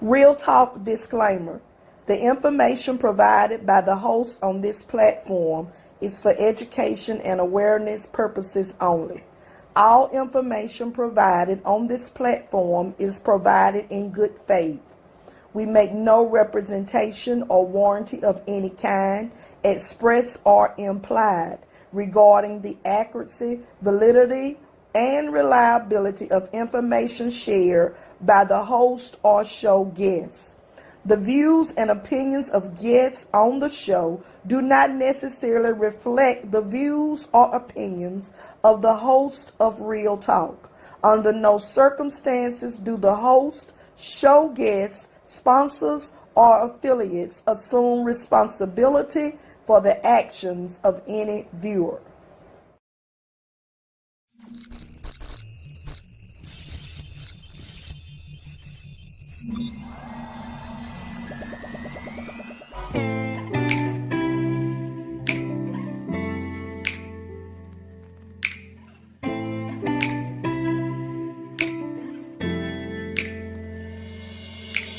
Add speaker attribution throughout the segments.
Speaker 1: Real Talk disclaimer. The information provided by the host on this platform is for education and awareness purposes only. All information provided on this platform is provided in good faith. We make no representation or warranty of any kind, express or implied, regarding the accuracy, validity, and reliability of information shared by the host or show guests. The views and opinions of guests on the show do not necessarily reflect the views or opinions of the host of Real Talk. Under no circumstances do the host, show guests, sponsors, or affiliates assume responsibility for the actions of any viewer.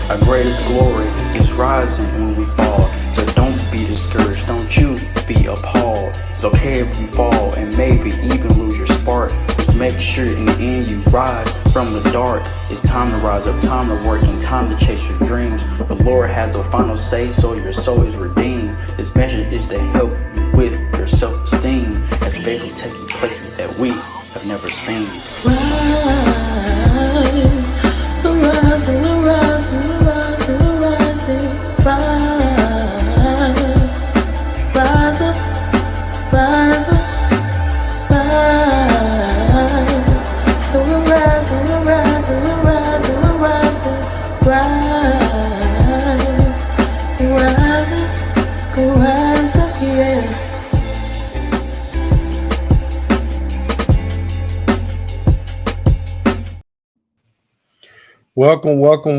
Speaker 2: Our greatest glory is rising when we fall. So don't be discouraged, don't you be appalled. It's okay if you fall and maybe even lose your spark. Just make sure in the end you rise from the dark. It's time to rise up, time to work, and time to chase your dreams. The Lord has the final say, so your soul is redeemed. This message is to help you with your self-esteem, as faith will take you places that we have never seen.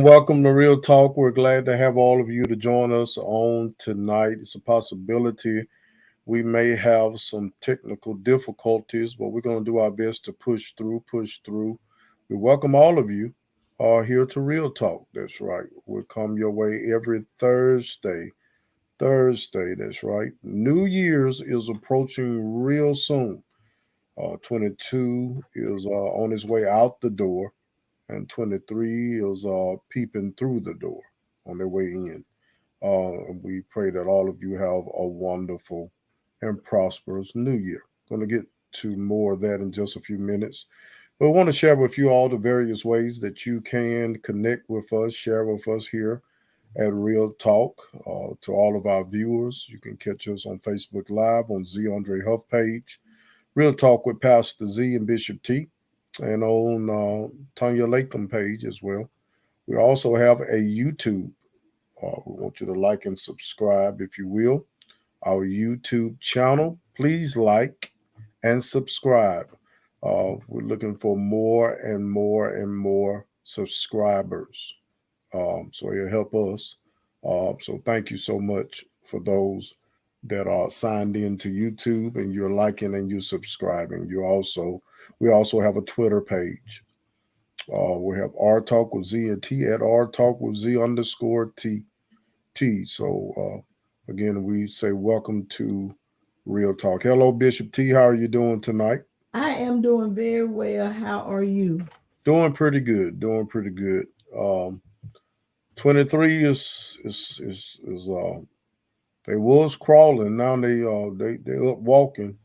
Speaker 3: Welcome to Real Talk. We're glad to have all of you to join us on tonight. It's a possibility we may have some technical difficulties, but we're going to do our best to push through. We welcome all of you here to Real Talk. That's right. We'll come your way every Thursday. That's right. New Year's is approaching real soon. 22 is on its way out the door, and 23 is peeping through the door on their way in. We pray that all of you have a wonderful and prosperous new year. Going to get to more of that in just a few minutes. But I want to share with you all the various ways that you can connect with us, share with us here at Real Talk. To all of our viewers, you can catch us on Facebook Live on Z Andre Huff page, Real Talk with Pastor Z and Bishop T, and on Tanya Latham page as well. We also have a YouTube. We want you to like and subscribe, if you will, our YouTube channel. Please like and subscribe. We're looking for more and more subscribers. So it'll help us. So thank you so much for those that are signed into YouTube and you're liking and you're subscribing. We also have a Twitter page. We have R Talk with Z and T at R Talk with Z _T. So again, we say welcome to Real Talk. Hello, Bishop T. How are you doing tonight?
Speaker 1: I am doing very well. How are you?
Speaker 3: Doing pretty good. 23 is they was crawling. Now they up walking,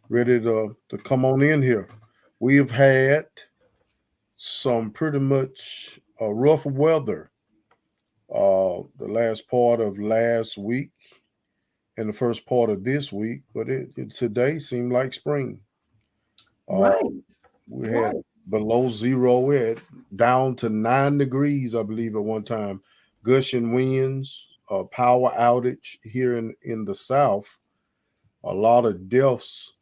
Speaker 3: ready to come on in here. We have had some pretty much rough weather the last part of last week and the first part of this week, but today seemed like spring.
Speaker 1: Right.
Speaker 3: We had below zero. We had down to 9 degrees, I believe, at one time. Gushing winds, power outage here in the south. A lot of deaths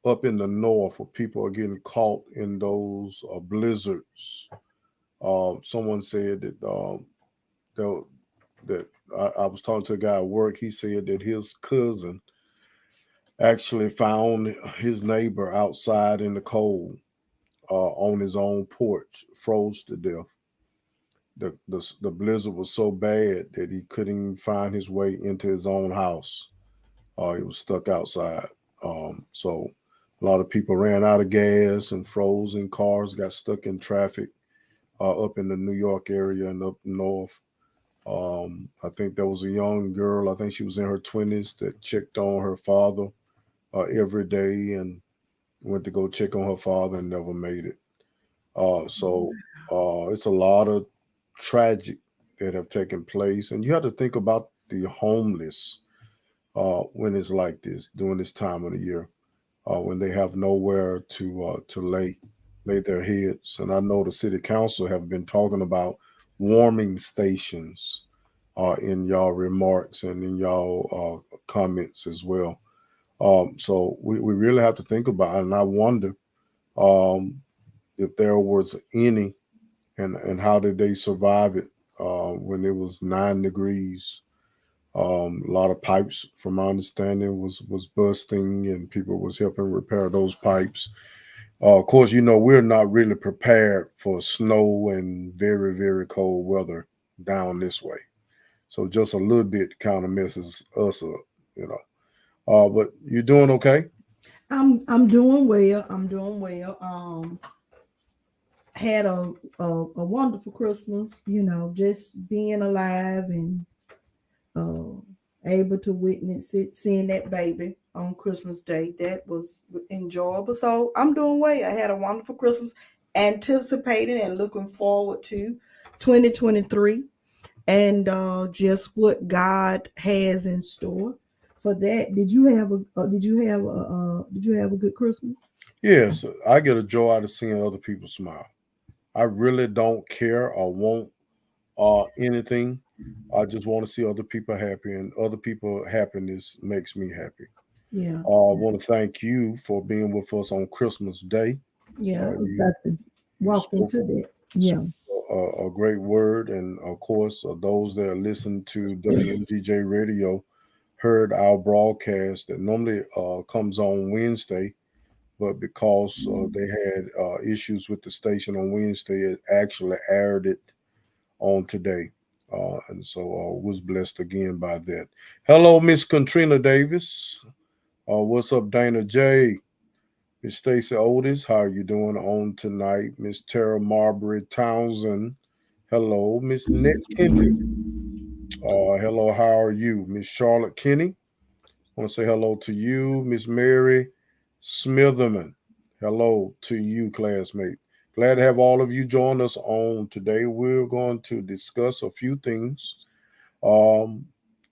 Speaker 3: up in the north where people are getting caught in those blizzards. Someone said that I was talking to a guy at work. He said that his cousin actually found his neighbor outside in the cold on his own porch, froze to death. the blizzard was so bad that he couldn't even find his way into his own house. He was stuck outside. So a lot of people ran out of gas and froze in cars, got stuck in traffic up in the New York area and up north. I think there was a young girl, I think she was in her 20s, that checked on her father every day and went to go check on her father and never made it. So it's a lot of tragic that have taken place. And you have to think about the homeless when it's like this during this time of the year, when they have nowhere to lay their heads. And I know the city council have been talking about warming stations in y'all remarks and in y'all comments as well. So we really have to think about it. And I wonder if there was any, and how did they survive it when it was 9 degrees. A lot of pipes, from my understanding, was busting, and people was helping repair those pipes. Of course, we're not really prepared for snow and very, very cold weather down this way. So just a little bit kind of messes us up. But you're doing okay?
Speaker 1: I'm doing well. I'm doing well. Had a wonderful Christmas, just being alive and able to witness it, seeing that baby on Christmas Day. That was enjoyable. So I'm doing well. I had a wonderful Christmas, anticipating and looking forward to 2023 and just what God has in store for that. Did you have a good Christmas?
Speaker 3: Yes, I get a joy out of seeing other people smile. I really don't care or want anything. I just want to see other people happy, and other people happiness makes me happy.
Speaker 1: Yeah.
Speaker 3: I want to thank you for being with us on Christmas Day.
Speaker 1: Yeah.
Speaker 3: You
Speaker 1: Got to walk
Speaker 3: spoke
Speaker 1: into that. Yeah.
Speaker 3: a great word, and of course, those that listen to WMGJ Radio heard our broadcast that normally comes on Wednesday, but because they had issues with the station on Wednesday, it actually aired it on today. And so was blessed again by that. Hello, Miss Katrina Davis. What's up, Dana J? Miss Stacy Otis, how are you doing on tonight? Miss Tara Marbury Townsend. Hello, Miss Nick Kendrick. Hello, how are you? Miss Charlotte Kinney. I want to say hello to you, Miss Mary Smitherman. Hello to you, classmate. Glad to have all of you join us on today. We're going to discuss a few things.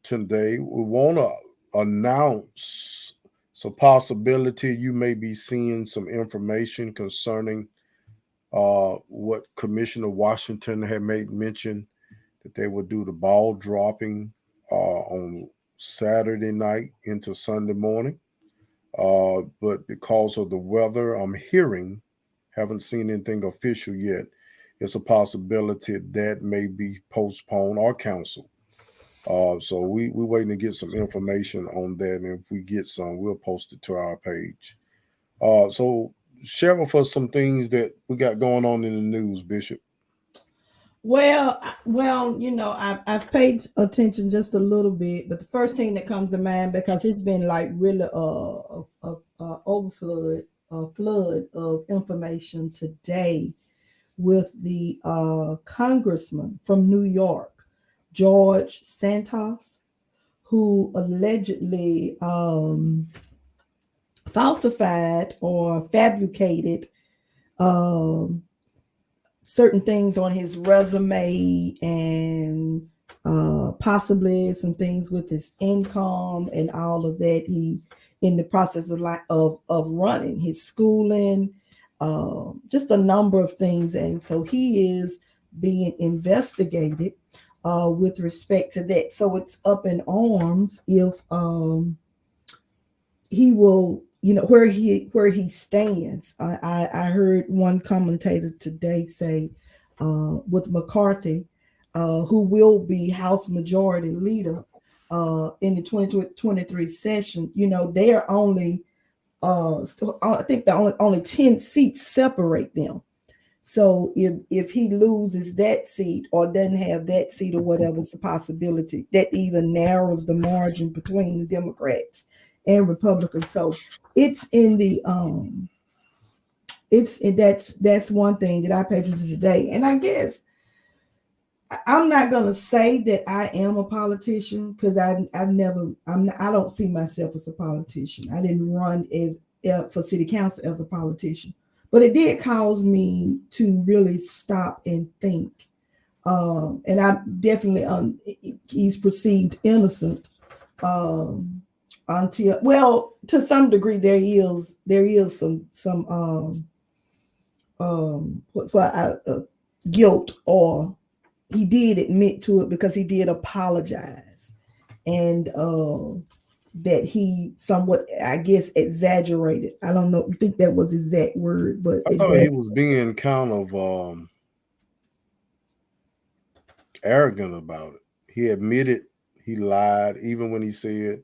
Speaker 3: Today, we want to announce some possibility you may be seeing some information concerning what Commissioner Washington had made mention that they would do the ball dropping on Saturday night into Sunday morning. But because of the weather, I'm hearing, haven't seen anything official yet, it's a possibility that may be postponed or canceled. So we're waiting to get some information on that, and if we get some, we'll post it to our page. So share with us some things that we got going on in the news, Bishop.
Speaker 1: Well, I've paid attention just a little bit, but the first thing that comes to mind, because it's been like really flood of information today with the congressman from New York, George Santos, who allegedly falsified or fabricated certain things on his resume, and possibly some things with his income and all of that. He, in the process of running his schooling, just a number of things, and so he is being investigated with respect to that. So it's up in arms if he will, where he stands. I heard one commentator today say with McCarthy, who will be House Majority Leader in the 2023 session, they are only I think the only 10 seats separate them. So if he loses that seat or doesn't have that seat or whatever, it's a possibility that even narrows the margin between Democrats and Republicans. So it's in the that's one thing that I paid attention to today. And I guess I'm not gonna say that I am a politician because I don't see myself as a politician. I didn't run as for city council as a politician, but it did cause me to really stop and think. And I definitely he's perceived innocent until, well, to some degree there is some guilt, or he did admit to it because he did apologize, and that he somewhat, I guess, exaggerated. I don't know, think that was his exact word, but
Speaker 3: I thought he was being kind of arrogant about it. He admitted he lied, even when he said,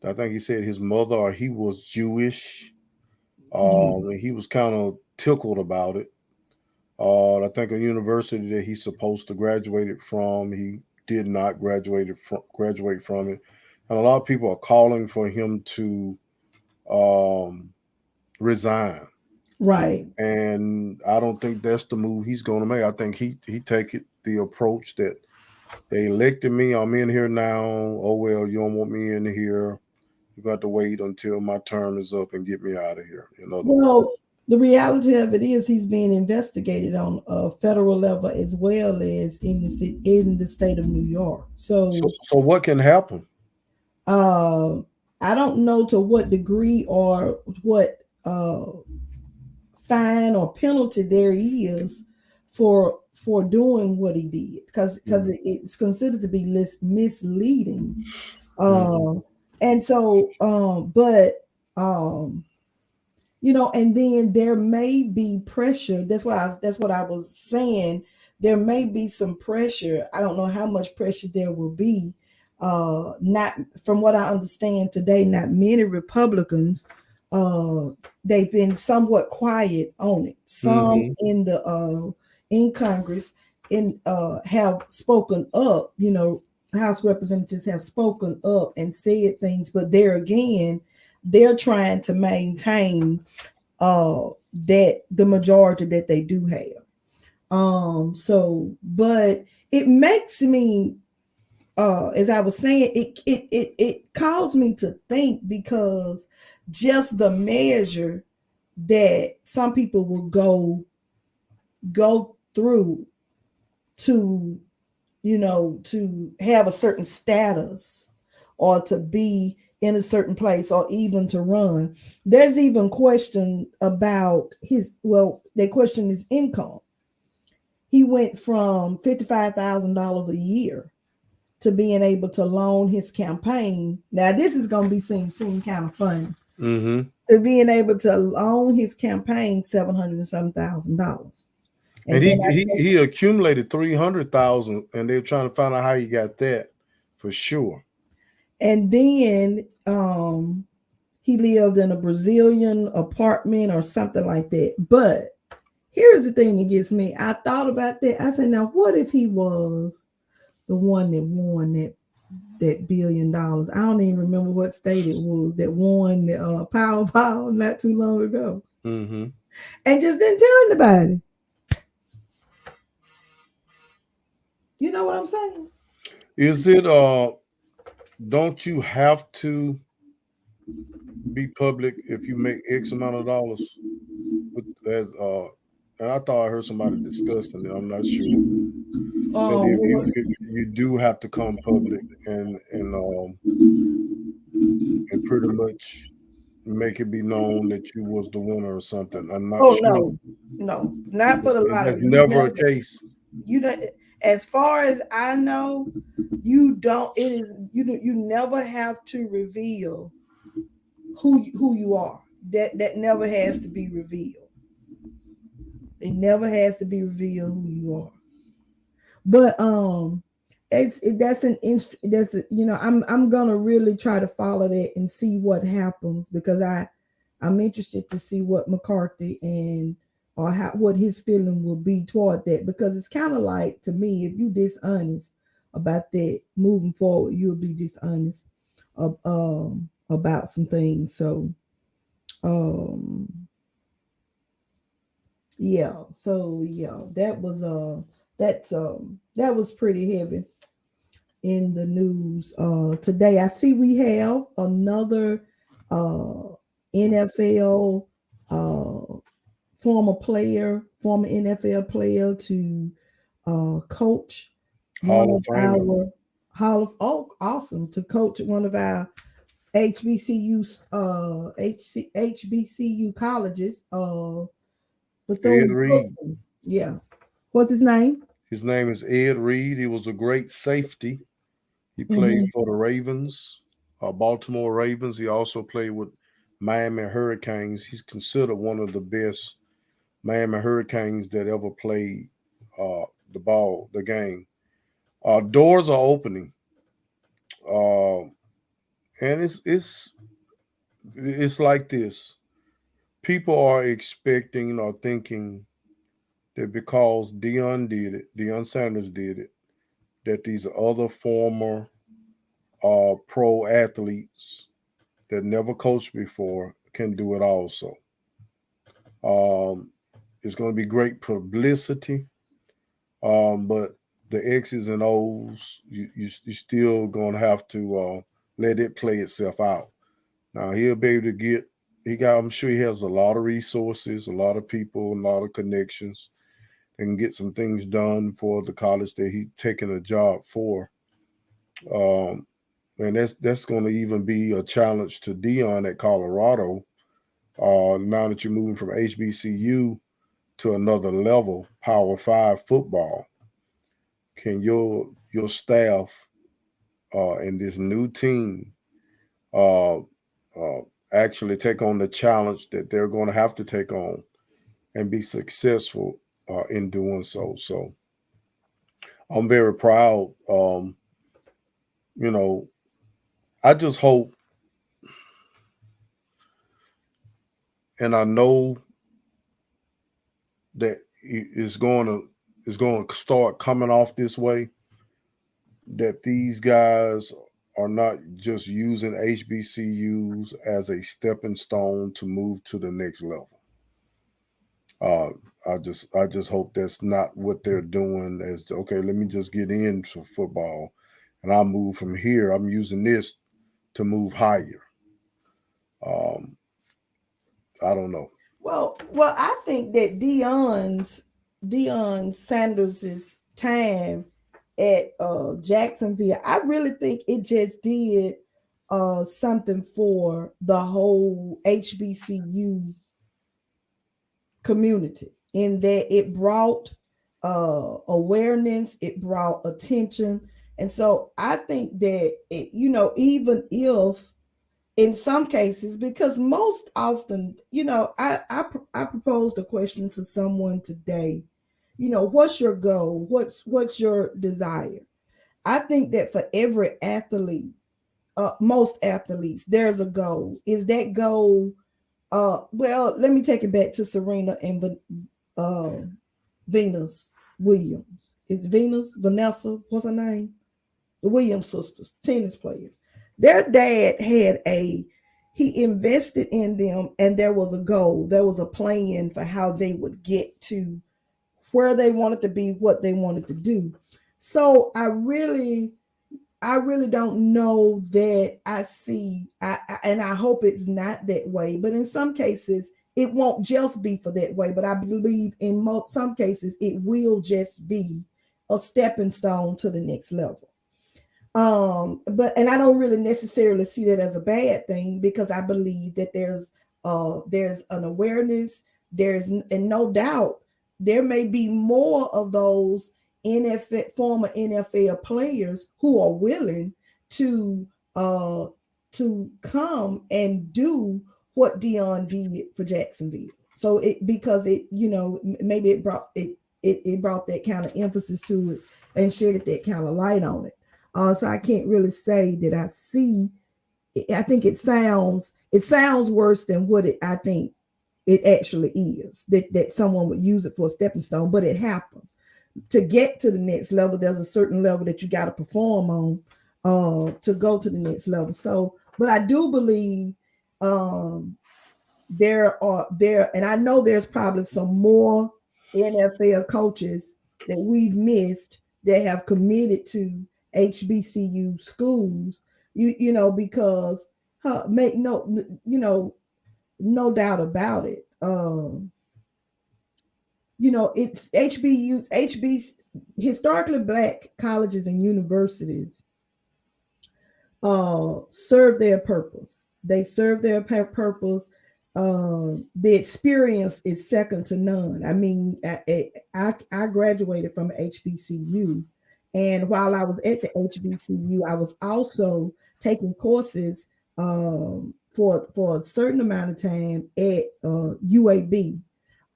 Speaker 3: I think he said his mother or he was Jewish. He was kind of tickled about it. I think a university that he's supposed to graduate from, he did not graduate from it. And a lot of people are calling for him to resign.
Speaker 1: Right.
Speaker 3: And I don't think that's the move he's going to make. I think he take the approach that they elected me. I'm in here now. Oh, well, you don't want me in here. You got to wait until my term is up and get me out of here.
Speaker 1: Well, the reality of it is he's being investigated on a federal level as well as in the state of New York. So
Speaker 3: what can happen?
Speaker 1: I don't know to what degree or what fine or penalty there is for doing what he did, because it's considered to be misleading. And so and then there may be pressure. That's what I was saying. There may be some pressure. I don't know how much pressure there will be. Not, from what I understand today, not many Republicans, they've been somewhat quiet on it. Some in Congress have spoken up. House representatives have spoken up and said things, but there again, they're trying to maintain that the majority that they do have. But it makes me, as I was saying, it caused me to think, because just the measure that some people will go through to, to have a certain status or to be in a certain place or even to run. There's even question about they question his income. He went from $55,000 a year to being able to loan his campaign. Now, this is going to be seen kind of funny. To being able to loan his campaign $700,000.
Speaker 3: And he accumulated $300,000, and they're trying to find out how he got that for sure.
Speaker 1: And then he lived in a Brazilian apartment or something like that. But here's the thing that gets me. I thought about that. I said, now, what if he was the one that won that $1 billion? I don't even remember what state it was that won the Powerball not too long ago. And just didn't tell anybody. You know what I'm saying?
Speaker 3: Is it don't you have to be public if you make X amount of dollars? And I thought I heard somebody discussing it. I'm not sure. If you do have to come public and pretty much make it be known that you was the winner or something. I'm not sure.
Speaker 1: No, not for the lottery.
Speaker 3: That's never a case.
Speaker 1: You don't. As far as I know, you don't. It is you never have to reveal who you are. That never has to be revealed. It never has to be revealed who you are. But I'm gonna really try to follow that and see what happens, because I'm interested to see what McCarthy and or what his feeling will be toward that, because it's kind of like, to me, if you dishonest about that moving forward, you'll be dishonest about some things. So yeah, that was pretty heavy in the news today. I see we have another NFL former NFL player to coach one
Speaker 3: Hall
Speaker 1: of
Speaker 3: of Famer.
Speaker 1: our awesome, to coach one of our HBCU colleges.
Speaker 3: Ed Reed.
Speaker 1: Yeah. What's his name?
Speaker 3: His name is Ed Reed. He was a great safety. He played
Speaker 1: Mhm.
Speaker 3: for the Ravens, Baltimore Ravens. He also played with Miami Hurricanes. He's considered one of the best Miami Hurricanes that ever played the game. Doors are opening, and it's like this. People are expecting or thinking that because Deion Sanders did it, that these other former pro athletes that never coached before can do it also. It's going to be great publicity, but the X's and O's, you still going to have to let it play itself out. Now he'll be able to I'm sure he has a lot of resources, a lot of people, a lot of connections, and get some things done for the college that he's taking a job for. And that's going to even be a challenge to Deion at Colorado. Now that you're moving from HBCU to another level, Power 5 football, can your staff and this new team actually take on the challenge that they're going to have to take on and be successful in doing so? So I'm very proud. I just hope, and I know that it's going to start coming off this way, that these guys are not just using HBCUs as a stepping stone to move to the next level. I just hope that's not what they're doing. As, okay, let me just get into football, and I'll move from here. I'm using this to move higher. I don't know.
Speaker 1: Well, I think that Deion Sanders' time at Jacksonville, I really think it just did something for the whole HBCU community, in that it brought awareness, it brought attention. And so I think that even if in some cases, because most often, I proposed a question to someone today, what's your goal? What's your desire? I think that for every athlete, most athletes, there's a goal. Is that goal? Well, let me take it back to Serena and Venus Williams. Is Vanessa? What's her name? The Williams sisters, tennis players. Their dad he invested in them, and there was a goal. There was a plan for how they would get to where they wanted to be, what they wanted to do. So I really don't know that I see, and I hope it's not that way. But in some cases, it won't just be for that way. But I believe in some cases, it will just be a stepping stone to the next level. And I don't really necessarily see that as a bad thing, because I believe that there's an awareness, and no doubt there may be more of those former NFL players who are willing to come and do what Deion did for Jacksonville. So maybe it brought that kind of emphasis to it and shedded that kind of light on it. So I can't really say that I see. I think it sounds worse than what I think it actually is, that someone would use it for a stepping stone, but it happens. To get to the next level, there's a certain level that you got to perform on to go to the next level. So, but I do believe there, and I know there's probably some more NFL coaches that we've missed that have committed to HBCU schools. Because make no doubt about it. It's historically black colleges and universities serve their purpose. They serve their purpose. The experience is second to none. I mean, I graduated from HBCU, and while I was at the HBCU, I was also taking courses for a certain amount of time at UAB,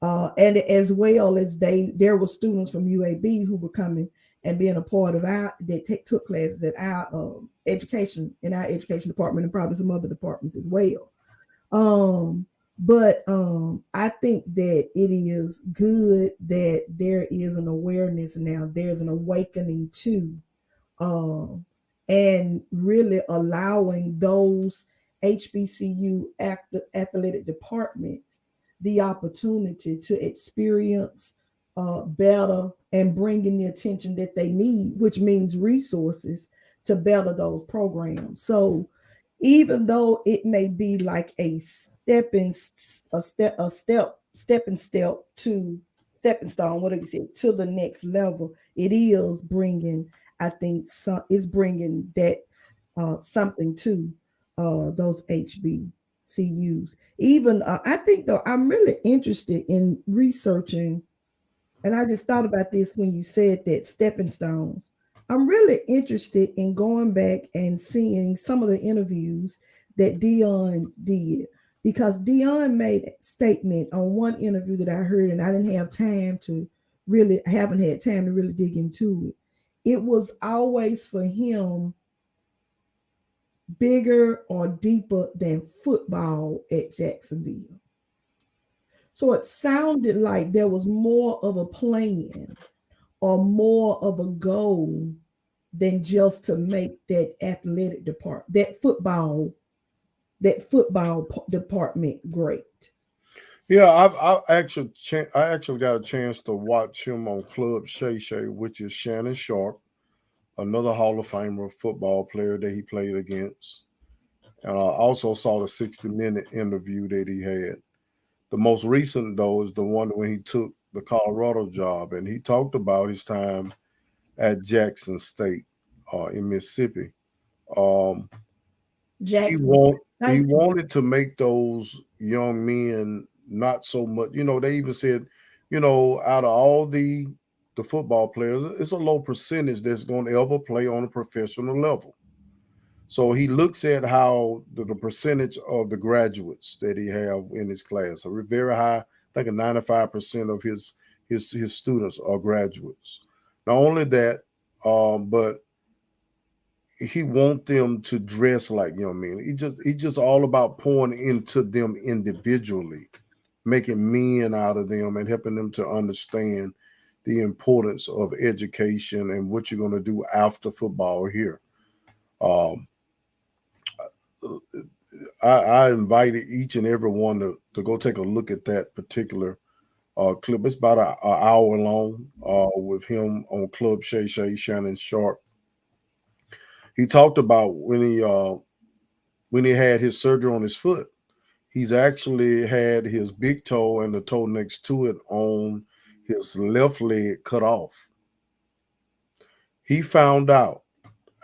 Speaker 1: and as well as there were students from UAB who were coming and being a part of took classes at our education department, and probably some other departments as well. But I think that it is good that there is an awareness now. There's an awakening to, and really allowing those HBCU athletic departments the opportunity to experience better and bringing the attention that they need, which means resources to better those programs. So even though it may be like a stepping stone, whatever you say, to the next level, it is bringing, I think, it's bringing that something to those HBCUs. Even I think, though, I'm really interested in researching, and I just thought about this when you said that stepping stones. I'm really interested in going back and seeing some of the interviews that Deion did, because Deion made a statement on one interview that I heard, and I haven't had time to really dig into it. It was always for him bigger or deeper than football at Jacksonville. So it sounded like there was more of a plan or more of a goal than just to make that athletic department, that football department great.
Speaker 3: Yeah, I actually got a chance to watch him on Club Shay Shay, which is Shannon Sharpe, another Hall of Famer football player that he played against. And I also saw the 60-minute interview that he had. The most recent, though, is the one when he took the Colorado job, and he talked about his time at Jackson State in Mississippi. He wanted to make those young men not so much. They even said, out of all the football players, it's a low percentage that's going to ever play on a professional level. So he looks at how the percentage of the graduates that he have in his class are very high. I think 95% of his students are graduates. Not only that, but he wants them to dress like young men. He just all about pouring into them individually, making men out of them and helping them to understand the importance of education and what you're going to do after football here. I invited each and every one to go take a look at that particular clip. It's about an hour long with him on Club Shay Shay, Shannon Sharpe. He talked about when he had his surgery on his foot. He's actually had his big toe and the toe next to it on his left leg cut off. He found out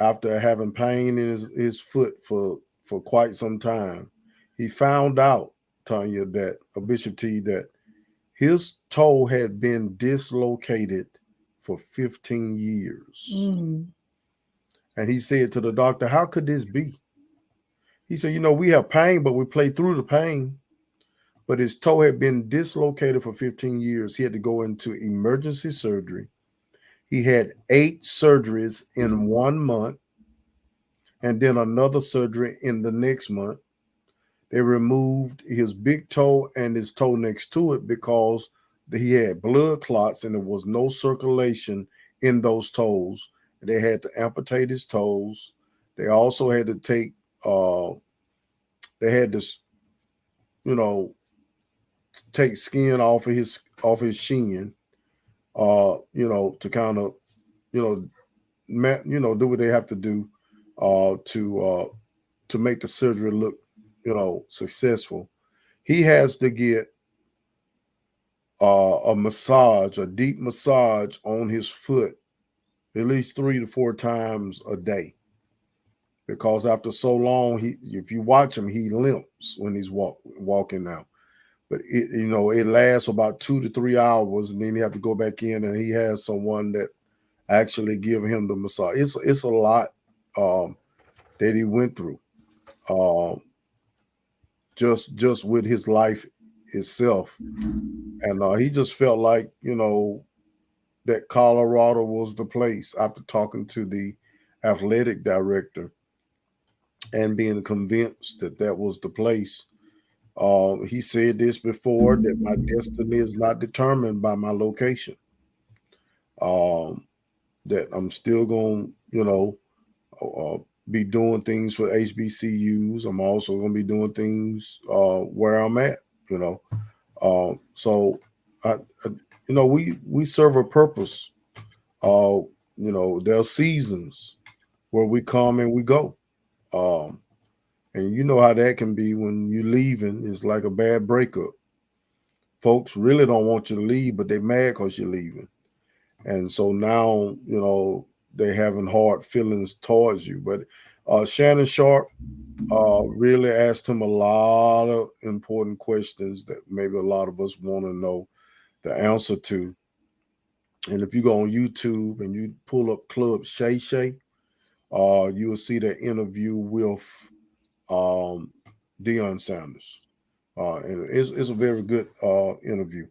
Speaker 3: after having pain in his foot for quite some time. He found out, Tanya, Bishop T, that his toe had been dislocated for 15 years. And he said to the doctor, "How could this be?" He said, "We have pain, but we play through the pain." But his toe had been dislocated for 15 years. He had to go into emergency surgery. He had 8 surgeries in 1 month, and then another surgery in the next month. They removed his big toe and his toe next to it because he had blood clots and there was no circulation in those toes. They had to amputate his toes. They also had to take they had to, you know, take skin off his shin, you know, to kind of, you know, do what they have to do to make the surgery look, you know, successful. He has to get a massage, a deep massage on his foot, at least 3 to 4 times a day, because after so long, if you watch him, he limps when he's walking now. But it lasts about 2 to 3 hours, and then you have to go back in, and he has someone that actually give him the massage. It's a lot that he went through, just with his life itself, and he just felt like that Colorado was the place after talking to the athletic director and being convinced that was the place. He said this before, that my destiny is not determined by my location. That I'm still going to, be doing things for HBCUs. I'm also going to be doing things where I'm at, So, we serve a purpose. There are seasons where we come and we go. And you know how that can be when you're leaving. It's like a bad breakup. Folks really don't want you to leave, but they're mad because you're leaving. And so now, they're having hard feelings towards you. But Shannon Sharpe really asked him a lot of important questions that maybe a lot of us want to know the answer to. And if you go on YouTube and you pull up Club Shay Shay, you will see that interview with Deion Sanders. And it's a very good interview.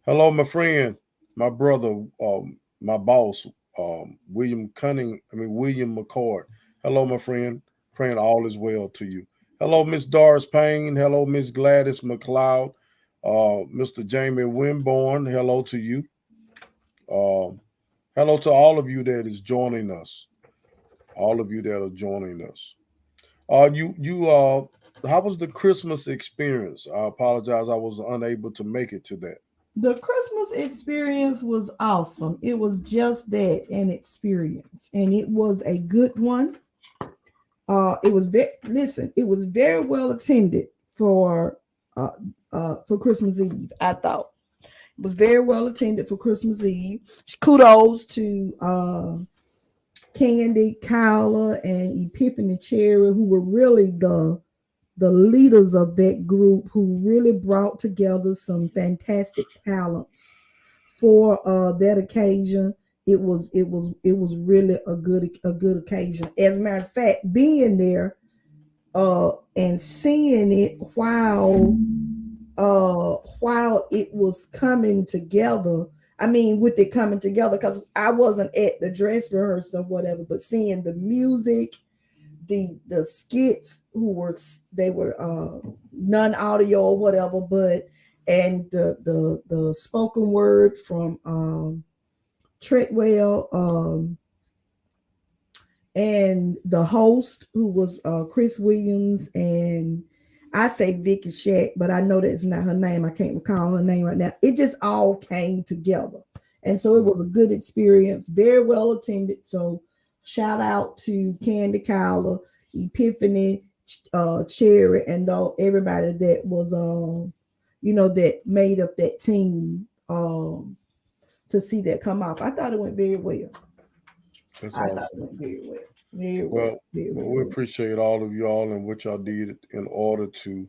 Speaker 3: Hello, my friend, my brother, my boss, William McCord. Hello, my friend. Praying all is well to you. Hello, Miss Doris Payne. Hello, Miss Gladys McLeod. Mr. Jamie Winborn. Hello to you. Hello to all of you that is joining us. All of you that are joining us. How was the Christmas experience? I apologize, I was unable to make it to that.
Speaker 1: The Christmas experience was awesome. It was just that, an experience, and it was a good one. It was it was very well attended for Christmas Eve. I thought it was very well attended for Christmas Eve. Kudos to Candy, Kyla, and Epiphany Cherry, who were really the leaders of that group, who really brought together some fantastic talents for that occasion. It was really a good occasion. As a matter of fact, being there and seeing it while it was coming together. I mean, with it coming together, because I wasn't at the dress rehearsal or whatever, but seeing the music, the skits, they were non-audio or whatever, and the spoken word from Treadwell, and the host, who was Chris Williams, and I say Vicky Shack, but I know that's not her name. I can't recall her name right now. It just all came together. And so it was a good experience, very well attended. So shout out to Candy, Kyla, Epiphany, Cherry, and everybody that was, that made up that team to see that come off. I thought it went very well.
Speaker 3: I thought it went very well. We appreciate all of y'all and what y'all did in order to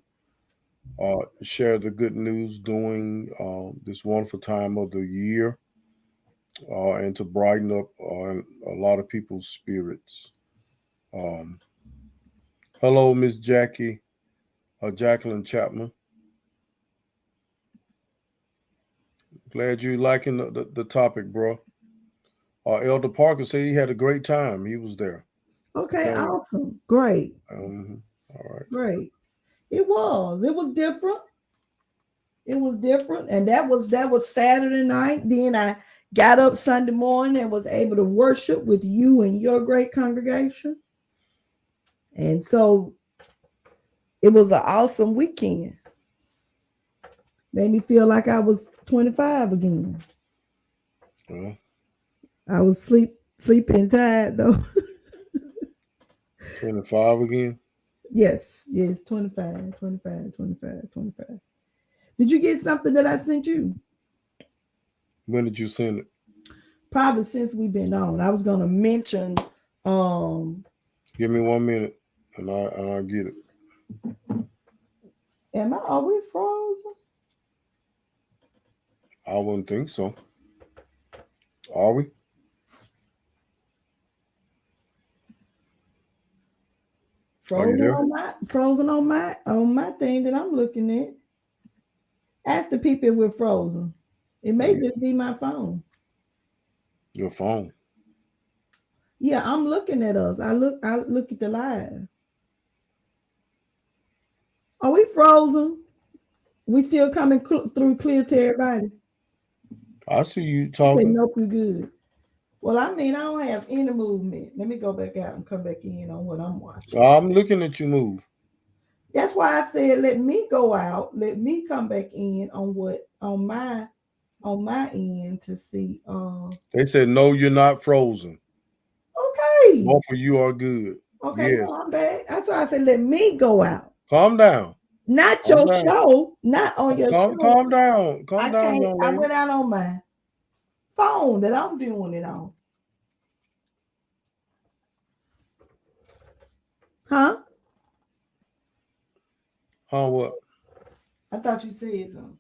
Speaker 3: share the good news during this wonderful time of the year, and to brighten up a lot of people's spirits. Hello, Miss Jacqueline Chapman. Glad you liking the topic, bro. Elder Parker said he had a great time. He was there.
Speaker 1: Okay, awesome. Great.
Speaker 3: All right.
Speaker 1: Great. It was different. It was different. And that was Saturday night. Then I got up Sunday morning and was able to worship with you and your great congregation. And so it was an awesome weekend. Made me feel like I was 25 again.
Speaker 3: Well,
Speaker 1: I was sleeping tired though.
Speaker 3: 25 again.
Speaker 1: Yes, 25. Did you get something that I sent you?
Speaker 3: When did you send it?
Speaker 1: Probably since we've been on. I was gonna mention
Speaker 3: Give me 1 minute and I'll get it.
Speaker 1: are we frozen?
Speaker 3: I wouldn't think so. Are we?
Speaker 1: Frozen on my thing that I'm looking at. Ask the people if we're frozen. It may just be my phone.
Speaker 3: Your phone.
Speaker 1: Yeah, I'm looking at us. I look at the live. Are we frozen? We still coming through clear to everybody?
Speaker 3: I see you
Speaker 1: Okay,
Speaker 3: talking.
Speaker 1: nope, you're good. Well, I mean, I don't have any movement. Let me go back out and come back in on what I'm watching.
Speaker 3: I'm looking at you move.
Speaker 1: That's why I said let me go out, let me come back in on my end to see.
Speaker 3: They said no, you're not frozen.
Speaker 1: Okay.
Speaker 3: Both of you are good.
Speaker 1: Okay,
Speaker 3: Yes.
Speaker 1: no, I'm back. That's why I said let me go out.
Speaker 3: Calm down.
Speaker 1: Not
Speaker 3: Calm
Speaker 1: your
Speaker 3: down.
Speaker 1: show, not on your show.
Speaker 3: Calm down. Calm down, young
Speaker 1: I
Speaker 3: lady.
Speaker 1: went out on my phone that I'm doing it on. Huh?
Speaker 3: Huh? What?
Speaker 1: I thought you said something.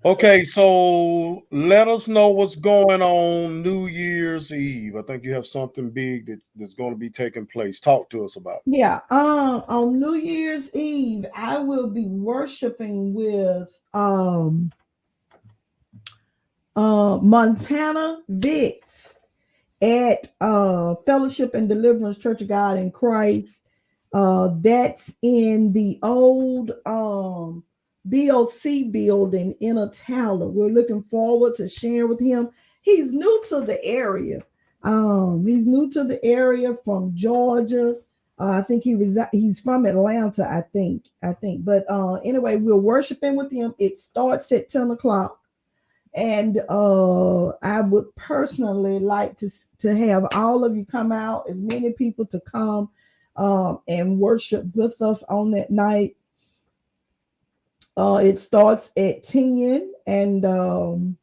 Speaker 3: Okay, so let us know what's going on New Year's Eve. I think you have something big that's going to be taking place. Talk to us about it.
Speaker 1: Yeah. On New Year's Eve, I will be worshiping with Montana Vicks at Fellowship and Deliverance Church of God in Christ. That's in the old BOC building in Attala. We're looking forward to sharing with him. He's new to the area. He's new to the area from Georgia. I think he's from Atlanta, I think. But anyway, we're worshiping with him. It starts at 10 o'clock. And I would personally like to have all of you come out, as many people to come and worship with us on that night. It starts at 10 and oh,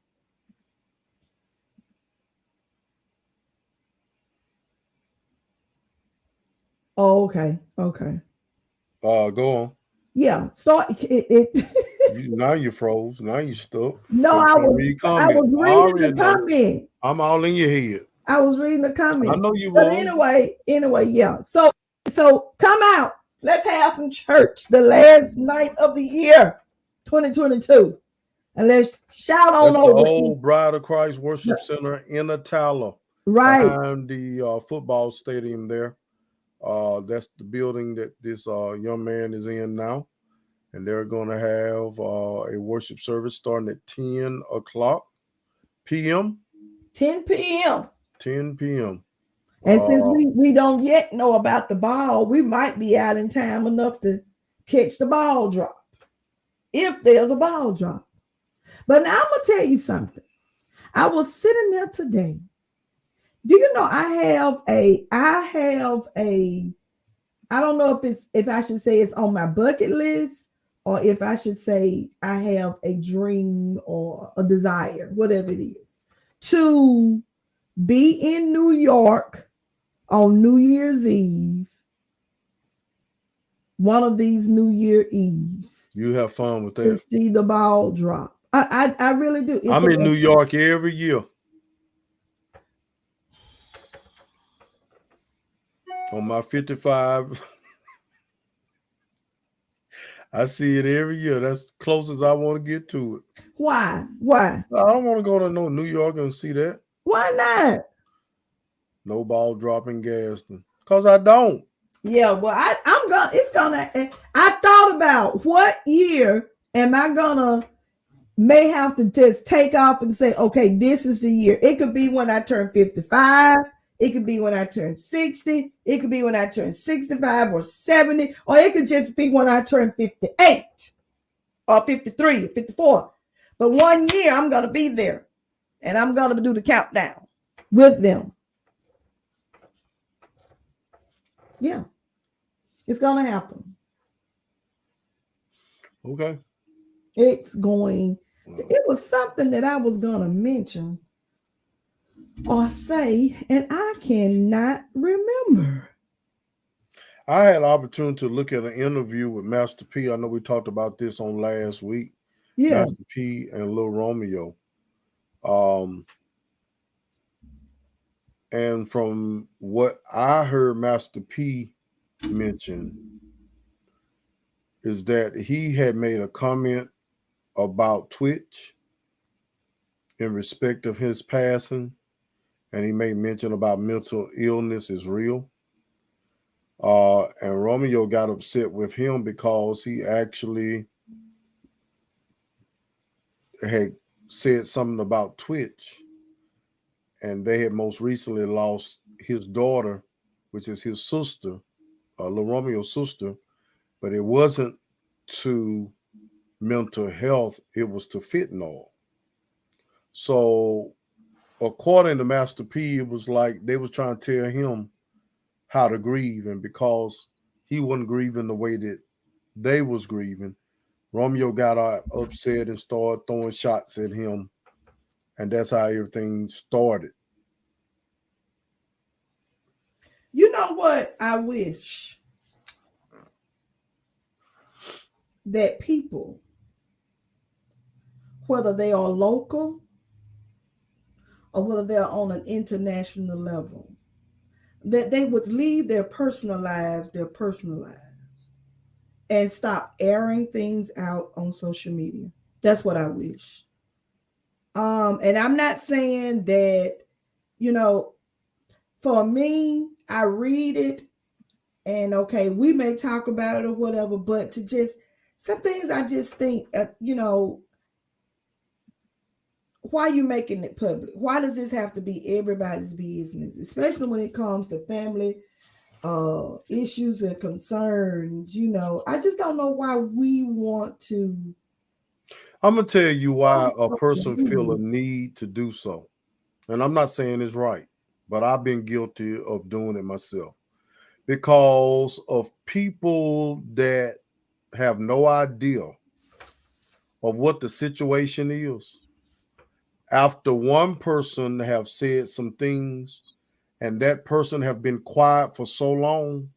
Speaker 1: okay.
Speaker 3: Go on.
Speaker 1: Yeah, start it.
Speaker 3: Now you froze. Now you stuck.
Speaker 1: No, I was reading the comment.
Speaker 3: I'm all in your head.
Speaker 1: I was reading the comment.
Speaker 3: I know you
Speaker 1: but
Speaker 3: were.
Speaker 1: Anyway, yeah. So come out. Let's have some church the last night of the year, 2022. And let's shout on over.
Speaker 3: The old Bride of Christ Worship Center in Attala.
Speaker 1: Right.
Speaker 3: Behind the football stadium there. That's the building that this young man is in now. And they're going to have a worship service starting at 10 o'clock p.m.
Speaker 1: 10 p.m.
Speaker 3: 10 p.m.
Speaker 1: And since we don't yet know about the ball, we might be out in time enough to catch the ball drop, if there's a ball drop. But now I'm going to tell you something. I was sitting there today. Do you know I have a, I don't know if I should say it's on my bucket list, or if I should say I have a dream or a desire, whatever it is, to be in New York on New Year's Eve, one of these New Year Eves.
Speaker 3: You have fun with that.
Speaker 1: To see the ball drop. I really do.
Speaker 3: I'm in New York every year. On my 55. I see it every year. That's close as I want to get to it.
Speaker 1: Why?
Speaker 3: I don't want to go to New York and see that.
Speaker 1: Why not?
Speaker 3: No ball dropping Gaston. Because I don't.
Speaker 1: Yeah, well, I'm I thought about what year am I gonna may have to just take off and say, okay, this is the year. It could be when I turn 55. It could be when I turn 60. It could be when I turn 65 or 70. Or it could just be when I turn 58 or 53 or 54. But one year I'm going to be there. And I'm going to do the countdown with them. Yeah. It's going to happen.
Speaker 3: Okay.
Speaker 1: It's going. It was something that I was going to mention or say, and I cannot remember.
Speaker 3: I had an opportunity to look at an interview with Master P. I know we talked about this on last week.
Speaker 1: Yeah.
Speaker 3: Master P and Lil Romeo. And from what I heard Master P mention is that he had made a comment about Twitch in respect of his passing, and he made mention about mental illness is real. And Romeo got upset with him because he actually had said something about Twitch, and they had most recently lost his daughter, which is his sister, Lil Romeo's sister, but it wasn't to mental health, it was to fentanyl. So according to Master P, it was like they was trying to tell him how to grieve, and because he wasn't grieving the way that they was grieving, Romeo got upset and started throwing shots at him, and that's how everything started.
Speaker 1: You know what I wish? That people, whether they are local or whether they're on an international level, that they would leave their personal lives, and stop airing things out on social media. That's what I wish. And I'm not saying that, for me, I read it and okay, we may talk about it or whatever, but to just, some things I just think, why are you making it public? Why does this have to be everybody's business, especially when it comes to family issues and concerns? I just don't know why we want to.
Speaker 3: I'm going to tell you why a person feel a need to do so. And I'm not saying it's right, but I've been guilty of doing it myself because of people that have no idea of what the situation is. After one person have said some things and that person have been quiet for so long,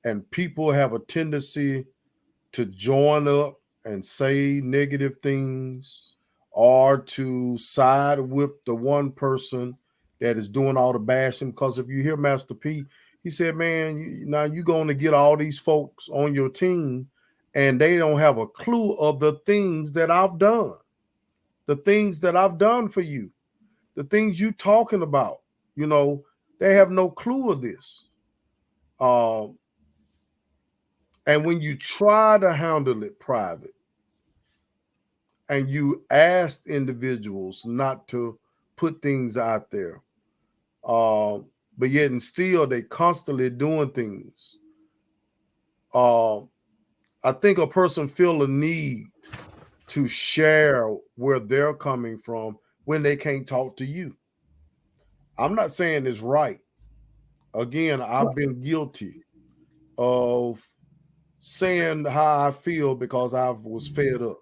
Speaker 3: and people have a tendency to join up and say negative things or to side with the one person that is doing all the bashing. Because if you hear Master P, he said, man, now you're going to get all these folks on your team and they don't have a clue of the things that I've done, the things that I've done for you, the things you talking about. They have no clue of this. And when you try to handle it private and you ask individuals not to put things out there, but yet and still they constantly doing things, I think a person feel a need to share where they're coming from when they can't talk to you. I'm not saying it's right. Again, I've been guilty of saying how I feel because I was fed up,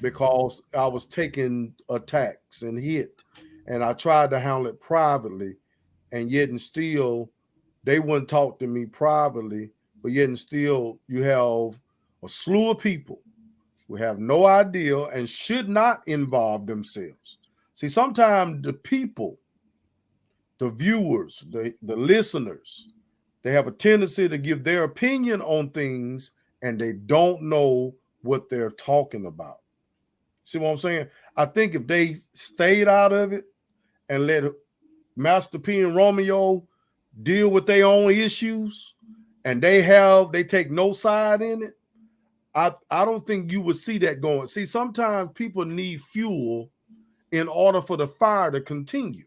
Speaker 3: because I was taking attacks and hit, and I tried to handle it privately, and yet and still they wouldn't talk to me privately, but yet and still you have a slew of people who have no idea and should not involve themselves. See, sometimes the people, the viewers, the listeners, they have a tendency to give their opinion on things and they don't know what they're talking about. See what I'm saying? I think if they stayed out of it and let Master P and Romeo deal with their own issues and they take no side in it, I don't think you would see that going. See, sometimes people need fuel in order for the fire to continue.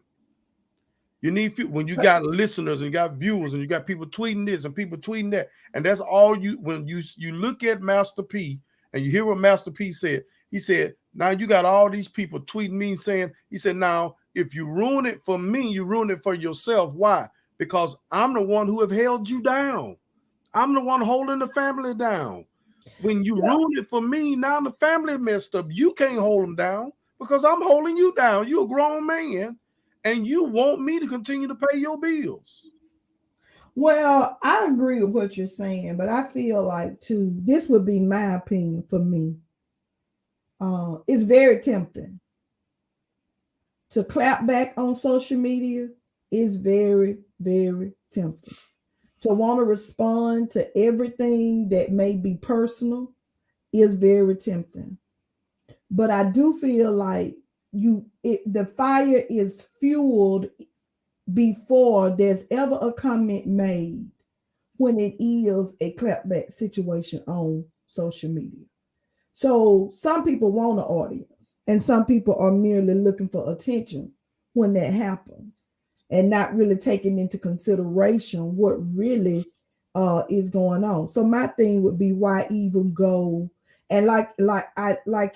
Speaker 3: You need fuel when you got listeners and you got viewers and you got people tweeting this and people tweeting that, and that's all you. When you look at Master P and you hear what Master P said, he said, "Now you got all these people tweeting me saying," he said, "Now if you ruin it for me, you ruin it for yourself. Why? Because I'm the one who have held you down. I'm the one holding the family down. When you ruin it for me, now the family messed up. You can't hold them down because I'm holding you down. You're a grown man, and you want me to continue to pay your bills."
Speaker 1: Well, I agree with what you're saying, but I feel like too, this would be my opinion for me. It's very tempting to clap back on social media. Is very, very tempting. To want to respond to everything that may be personal is very tempting. But I do feel like the fire is fueled before there's ever a comment made when it is a clapback situation on social media. So some people want an audience and some people are merely looking for attention when that happens and not really taking into consideration what really is going on. So my thing would be, why even go? And like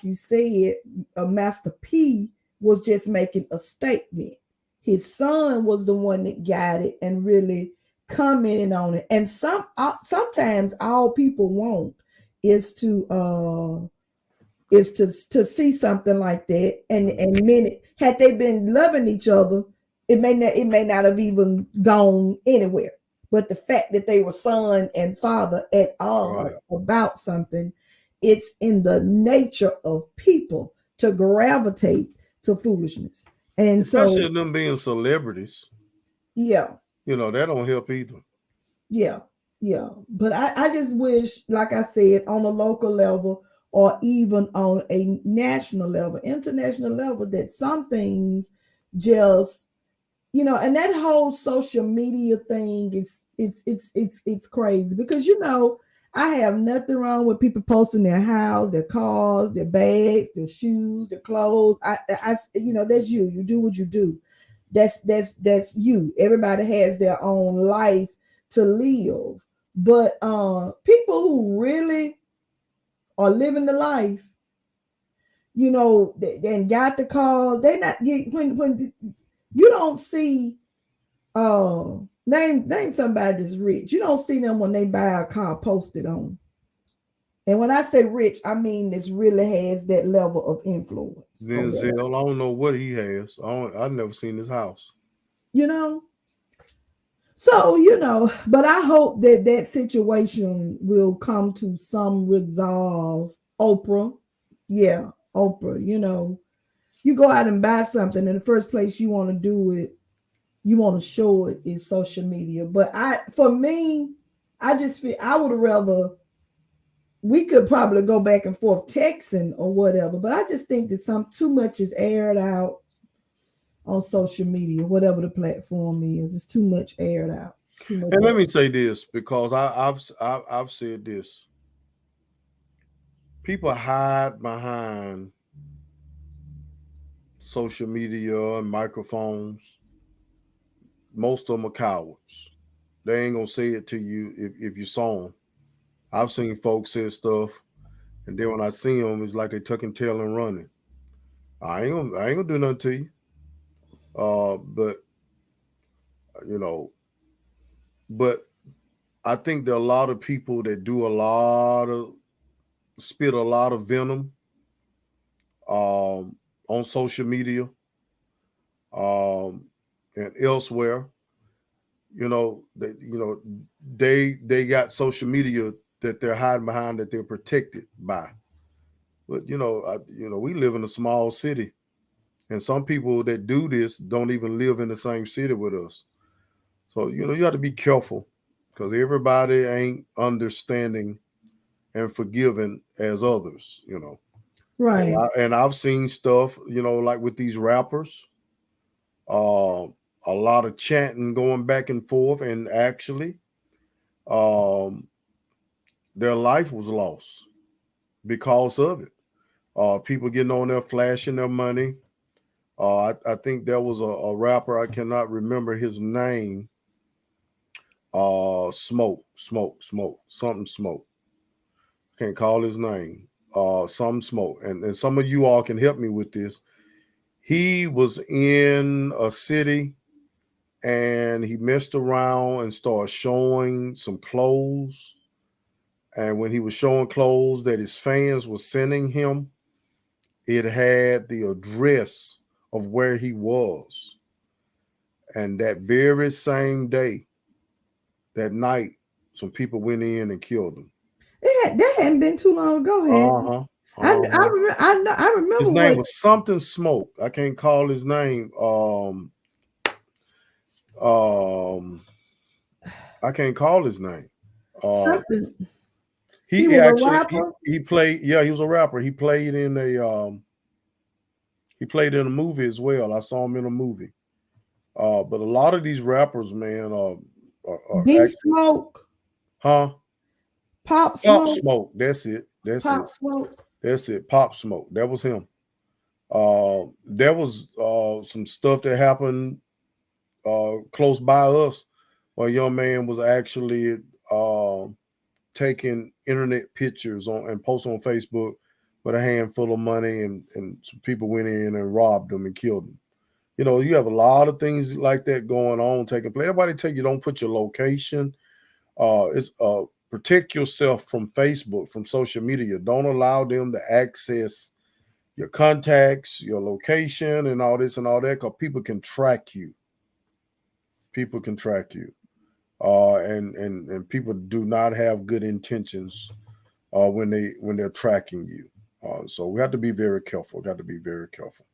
Speaker 1: you said, Master P was just making a statement. His son was the one that got it and really commented on it. And sometimes all people want is to see something like that. And had they been loving each other, it may not have even gone anywhere. But the fact that they were son and father at all about something, it's in the nature of people to gravitate to foolishness. And
Speaker 3: especially them being celebrities.
Speaker 1: Yeah.
Speaker 3: That don't help either.
Speaker 1: Yeah. Yeah. But I just wish, like I said, on a local level or even on a national level, international level, that some things just, and that whole social media thing, it's crazy because, I have nothing wrong with people posting their house, their cars, their bags, their shoes, their clothes. That's you. You do what you do. That's you. Everybody has their own life to live. But people who really are living the life, and got the cars, they not when you don't see name somebody that's rich. You don't see them when they buy a car posted on. And when I say rich, I mean this really has that level of influence.
Speaker 3: Denzel, I don't know what he has. I've never seen his house.
Speaker 1: So, but I hope that situation will come to some resolve. Oprah, you go out and buy something, and the first place you want to do it, you want to show it is social media. But for me, I just feel I would rather, we could probably go back and forth texting or whatever, but I just think that too much is aired out on social media, whatever the platform is. It's too much aired out.
Speaker 3: And let me say this, because I've said this. People hide behind social media and microphones. Most of them are cowards. They ain't gonna say it to you if you saw them. I've seen folks say stuff, and then when I see them, it's like they tucking tail and running. I ain't gonna do nothing to you. But I think there are a lot of people that do spit a lot of venom on social media and elsewhere. They got social media that they're hiding behind, that they're protected by. But we live in a small city, and some people that do this don't even live in the same city with us. So you have to be careful, because everybody ain't understanding and forgiving as others.
Speaker 1: Right.
Speaker 3: And I've seen stuff, like with these rappers. A lot of chanting going back and forth, and actually their life was lost because of it. People getting on there flashing their money. I think there was a rapper, I cannot remember his name. Smoke. Something Smoke. Can't call his name. Some Smoke. And some of you all can help me with this. He was in a city and he messed around and started showing some clothes. And when he was showing clothes that his fans were sending him, it had the address of where he was. And that very same day, that night, some people went in and killed him.
Speaker 1: That hadn't been too long ago. I remember.
Speaker 3: His name was something Smoke. I can't call his name. I can't call his name.
Speaker 1: Something.
Speaker 3: He played. Yeah, he was a rapper. He played in a movie as well. I saw him in a movie. But a lot of these rappers, man, are
Speaker 1: Smoke.
Speaker 3: Huh?
Speaker 1: Pop Smoke.
Speaker 3: Pop Smoke. That's it.
Speaker 1: Smoke.
Speaker 3: That's it. Pop Smoke. That was him. There was some stuff that happened close by us. A young man was actually taking internet pictures and posting on Facebook with a handful of money, and some people went in and robbed them and killed them. You know, you have a lot of things like that going on, taking place. Everybody tell you don't put your location. It's protect yourself from Facebook, from social media. Don't allow them to access your contacts, your location, and all this and all that, because people can track you. People can track you. And people do not have good intentions when they're tracking you. So we have to be very careful. Got to be very careful.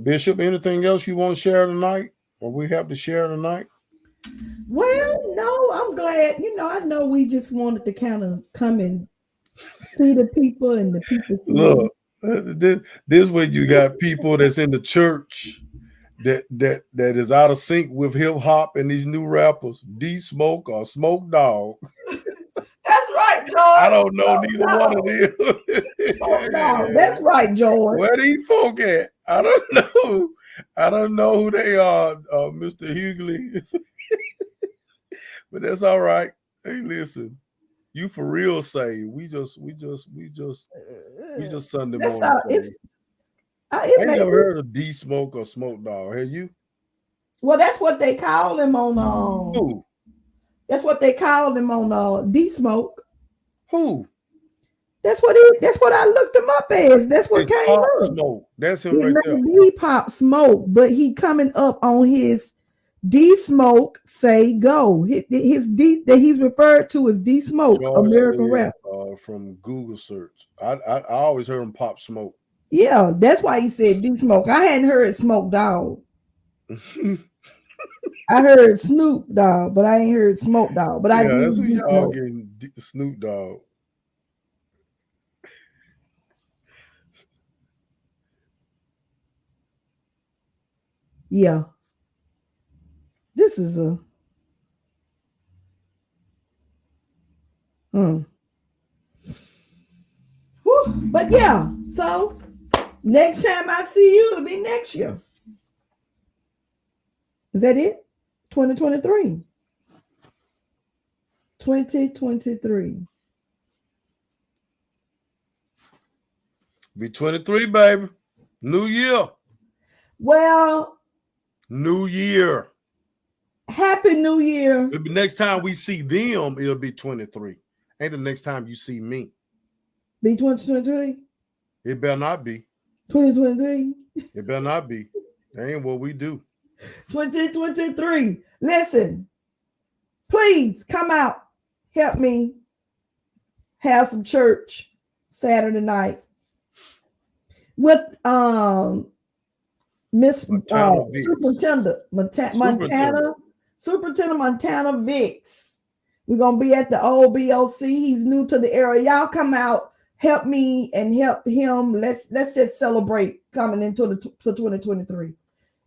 Speaker 3: Bishop, anything else you want to share tonight, or we have to share tonight?
Speaker 1: Well, no, I'm glad. I know we just wanted to kind of come and see the people and the people.
Speaker 3: Look, this way you got people that's in the church that is out of sync with hip hop and these new rappers, D Smoke or Smoke Dog.
Speaker 1: That's right, George.
Speaker 3: I don't know neither one of them.
Speaker 1: That's right, George.
Speaker 3: Where these folk at? I don't know. I don't know who they are, Mr. Hughley. But that's all right. Hey, listen, you for real say we just Sunday morning. I never heard of D Smoke or Smoke Dog. Have you?
Speaker 1: Well, that's what they call him on.
Speaker 3: Who?
Speaker 1: That's what they called him on D Smoke.
Speaker 3: Who?
Speaker 1: That's what I looked him up as. That's what came
Speaker 3: Pop
Speaker 1: up.
Speaker 3: Smoke. That's him right there.
Speaker 1: He Pop Smoke, but he coming up on his D Smoke Say Go. His D that he's referred to as D Smoke, George American rap.
Speaker 3: From Google search. I always heard him Pop Smoke.
Speaker 1: Yeah, that's why he said D Smoke. I hadn't heard Smoke Dog. I heard Snoop Dogg, but I ain't heard Smoke Dog. But
Speaker 3: that's what y'all getting, Snoop Dogg.
Speaker 1: Yeah. This is a Whew. But yeah, so next time I see you, it'll be next year. Is that it? 2023. 2023.
Speaker 3: Be 23, baby. New year.
Speaker 1: Well,
Speaker 3: New year.
Speaker 1: Happy New Year.
Speaker 3: Maybe next time we see them, it'll be 23. Ain't the next time you see me.
Speaker 1: Be 2023?
Speaker 3: It better not be.
Speaker 1: 2023?
Speaker 3: It better not be. That ain't what we do.
Speaker 1: 2023. Listen, please come out. Help me have some church Saturday night with Miss Superintendent Montana Vicks. We're gonna be at the old BOC. He's new to the area. Y'all come out, help me and help him. Let's just celebrate coming into the 2023.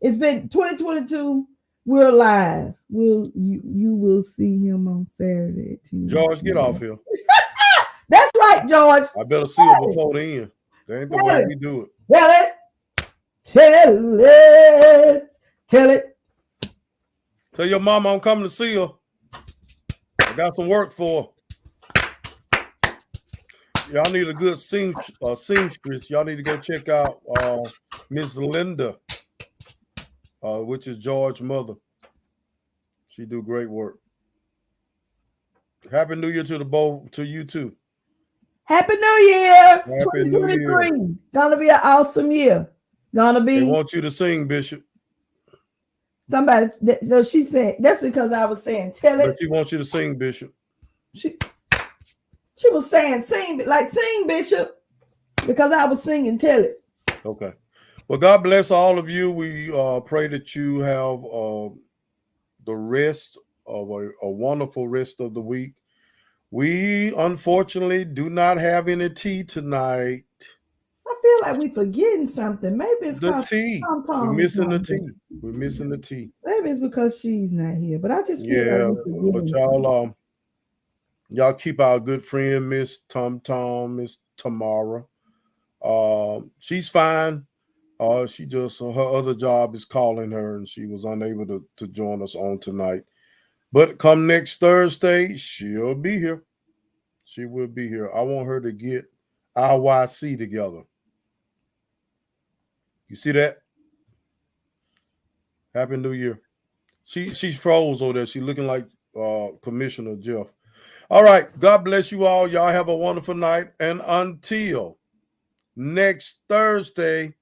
Speaker 1: It's been 2022 We're live. You will see him on Saturday at 10.
Speaker 3: George, get off here.
Speaker 1: That's right, George.
Speaker 3: I better see her before the end. That ain't the way we do it.
Speaker 1: Tell it. Tell it. Tell it.
Speaker 3: Tell your mama I'm coming to see her. I got some work for her. Y'all need a good seamstress. Y'all need to go check out Miss Linda, which is George's mother. She do great work. Happy New Year to you too.
Speaker 1: Happy New Year.
Speaker 3: Happy New Year.
Speaker 1: Gonna be an awesome year. Gonna be.
Speaker 3: They want you to sing, Bishop.
Speaker 1: Somebody, no, she said that's because I was saying tell it.
Speaker 3: But she wants you to sing, Bishop.
Speaker 1: She was saying sing Bishop because I was singing tell it.
Speaker 3: Okay. Well, God bless all of you. We pray that you have the rest of a wonderful rest of the week. We unfortunately do not have any tea tonight.
Speaker 1: I feel like we're forgetting something. Maybe it's
Speaker 3: the tea. We're missing the tea. We're missing the tea.
Speaker 1: Maybe it's because she's not here. But I just feel
Speaker 3: like but y'all keep our good friend Miss Tom, Miss Tamara. She's fine. She just her other job is calling her, and she was unable to join us on tonight. But come next Thursday, she'll be here. She will be here. I want her to get IYC together. You see that? Happy New Year. She's froze over there. She's looking like Commissioner Jeff. All right. God bless you all. Y'all have a wonderful night. And until next Thursday,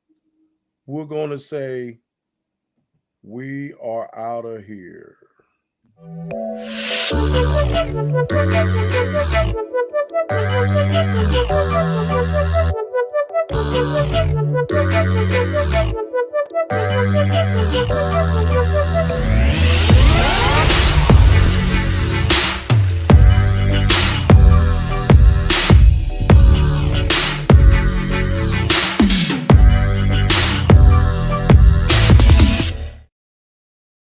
Speaker 3: we're going to say we are out of here.